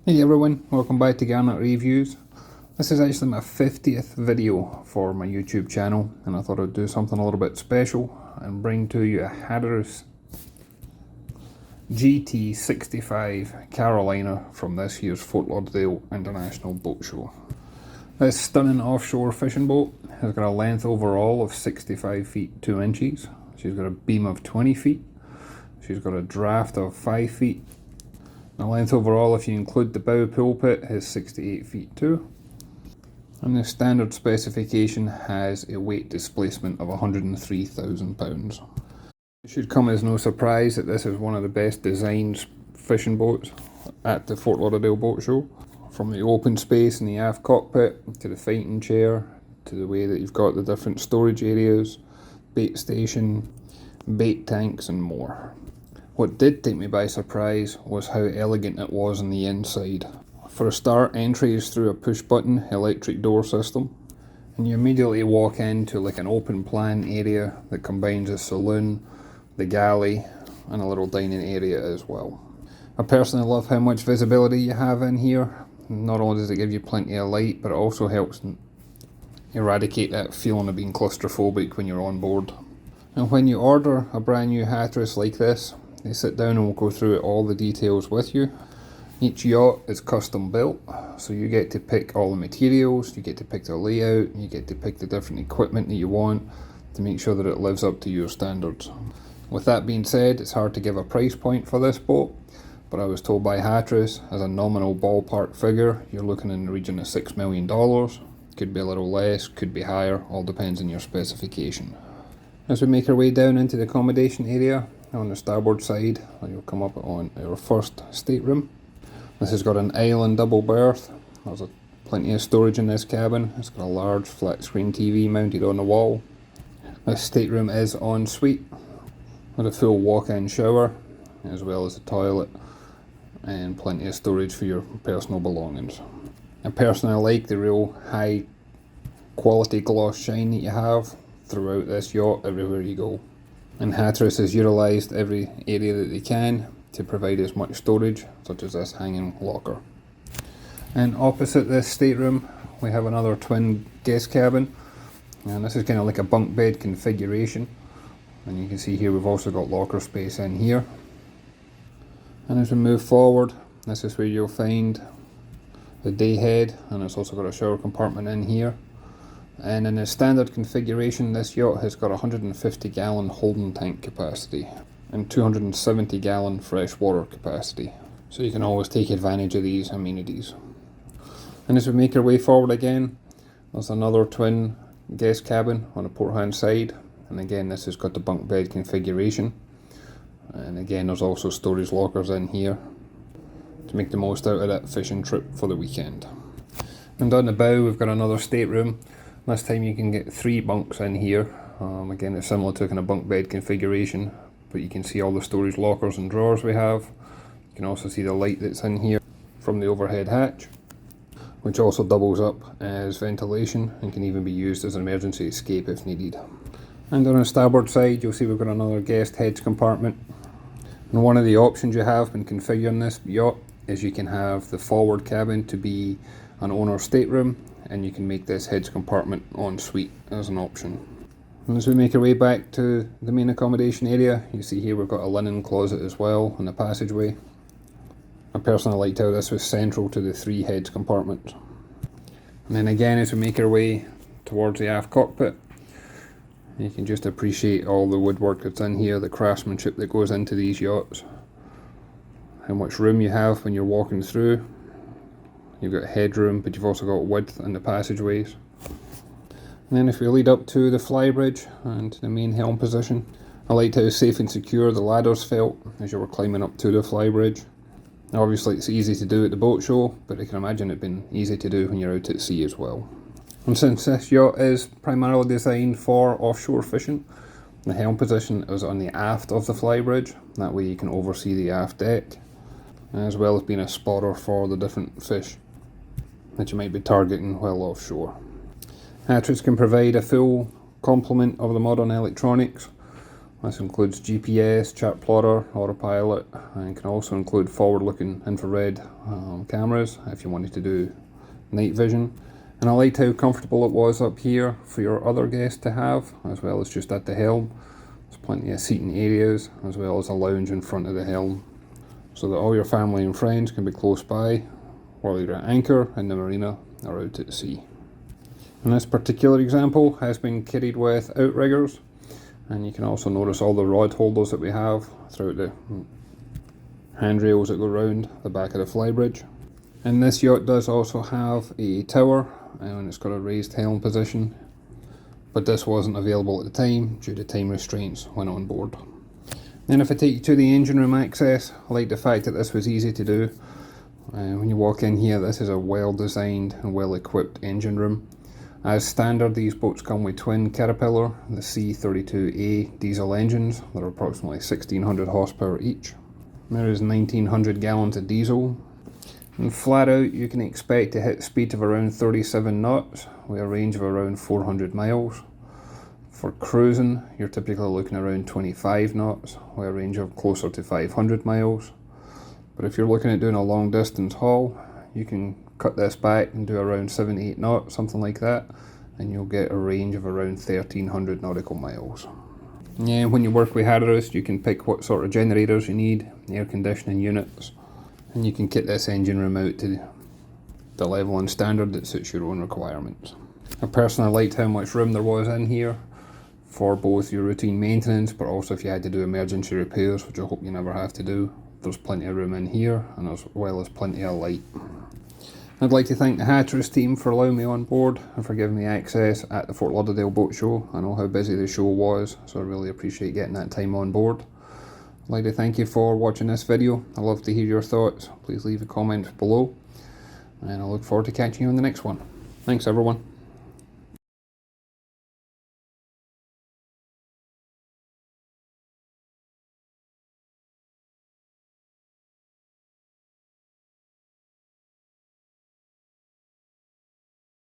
Hey everyone, welcome back to Garnock Reviews. This is actually my 50th video for my YouTube channel, and I thought I'd do something a little bit special and bring to you a Hatteras GT65 Carolina from this year's Fort Lauderdale International Boat Show. This stunning offshore fishing boat has got a length overall of 65 feet 2 inches. She's got a beam of 20 feet. She's got a draft of 5 feet. The length overall, if you include the bow pulpit, is 68 feet 2. And the standard specification has a weight displacement of 103,000 pounds. It should come as no surprise that this is one of the best designed fishing boats at the Fort Lauderdale Boat Show. From the open space in the aft cockpit, to the fighting chair, to the way that you've got the different storage areas, bait station, bait tanks and more. What did take me by surprise was how elegant it was on the inside. For a start, entry is through a push button electric door system, and you immediately walk into like an open plan area that combines a saloon, the galley and a little dining area as well. I personally love how much visibility you have in here. Not only does it give you plenty of light, but it also helps eradicate that feeling of being claustrophobic when you're on board. And when you order a brand new Hatteras like this, they sit down and will go through all the details with you. Each yacht is custom built, so you get to pick all the materials, you get to pick the layout, you get to pick the different equipment that you want to make sure that it lives up to your standards. With that being said, it's hard to give a price point for this boat, but I was told by Hatteras, as a nominal ballpark figure, you're looking in the region of $6 million. Could be a little less, could be higher, all depends on your specification. As we make our way down into the accommodation area, on the starboard side, you'll come up on our first stateroom. This has got an island double berth. There's plenty of storage in this cabin. It's got a large flat screen TV mounted on the wall. This stateroom is en suite with a full walk-in shower, as well as a toilet and plenty of storage for your personal belongings. I personally like the real high quality gloss shine that you have throughout this yacht everywhere you go. And Hatteras has utilised every area that they can to provide as much storage, such as this hanging locker. And opposite this stateroom we have another twin guest cabin, and this is kind of like a bunk bed configuration, and you can see here we've also got locker space in here. And as we move forward, this is where you'll find the day head, and it's also got a shower compartment in here. And in a standard configuration, this yacht has got 150 gallon holding tank capacity and 270 gallon freshwater capacity, so you can always take advantage of these amenities. And as we make our way forward again, there's another twin guest cabin on the port hand side, and again this has got the bunk bed configuration, and again there's also storage lockers in here to make the most out of that fishing trip for the weekend. And on the bow we've got another stateroom. This time you can get 3 bunks in here. Again, it's similar to a kind of bunk bed configuration, but you can see all the storage lockers and drawers we have. You can also see the light that's in here from the overhead hatch, which also doubles up as ventilation and can even be used as an emergency escape if needed. And on the starboard side, you'll see we've got another guest heads compartment. And one of the options you have when configuring this yacht is you can have the forward cabin to be an owner's stateroom, and you can make this heads compartment en suite as an option. And as we make our way back to the main accommodation area, you see here we've got a linen closet as well in the passageway. I personally liked how this was central to the 3 heads compartments. And then again, as we make our way towards the aft cockpit, you can just appreciate all the woodwork that's in here, the craftsmanship that goes into these yachts, how much room you have when you're walking through. You've got headroom, but you've also got width in the passageways. And then if we lead up to the Flybridge and the main helm position, I liked how safe and secure the ladders felt as you were climbing up to the Flybridge. Obviously it's easy to do at the boat show, but I can imagine it being easy to do when you're out at sea as well. And since this yacht is primarily designed for offshore fishing, the helm position is on the aft of the Flybridge. That way you can oversee the aft deck, as well as being a spotter for the different fish that you might be targeting while offshore. Hatteras can provide a full complement of the modern electronics, This includes GPS, chart plotter, autopilot, and can also include forward-looking infrared cameras if you wanted to do night vision. And I liked how comfortable it was up here for your other guests to have, as well as just at the helm. There's plenty of seating areas, as well as a lounge in front of the helm, so that all your family and friends can be close by while you're at anchor in the marina or out at sea. And this particular example has been kitted with outriggers, and you can also notice all the rod holders that we have throughout the handrails that go around the back of the Flybridge. And this yacht does also have a tower, and it's got a raised helm position, but this wasn't available at the time due to time restraints when on board. Then if I take you to the engine room access, I like the fact that this was easy to do. When you walk in here, this is a well designed and well equipped engine room. As standard, these boats come with twin Caterpillar, the C-32A diesel engines that are approximately 1600 horsepower each. There is 1900 gallons of diesel. And flat out, you can expect to hit speed of around 37 knots with a range of around 400 miles. For cruising, you're typically looking around 25 knots with a range of closer to 500 miles. But if you're looking at doing a long distance haul, you can cut this back and do around 7-8 knots, something like that, and you'll get a range of around 1300 nautical miles. Yeah, when you work with Hatteras, you can pick what sort of generators you need, air conditioning units, and you can kit this engine room out to the level and standard that suits your own requirements. I personally liked how much room there was in here for both your routine maintenance, but also if you had to do emergency repairs, which I hope you never have to do. There's plenty of room in here, and as well as plenty of light. I'd like to thank the Hatteras team for allowing me on board and for giving me access at the Fort Lauderdale Boat Show. I know how busy the show was, so I really appreciate getting that time on board. I'd like to thank you for watching this video. I'd love to hear your thoughts. Please leave a comment below, and I look forward to catching you in the next one. Thanks everyone.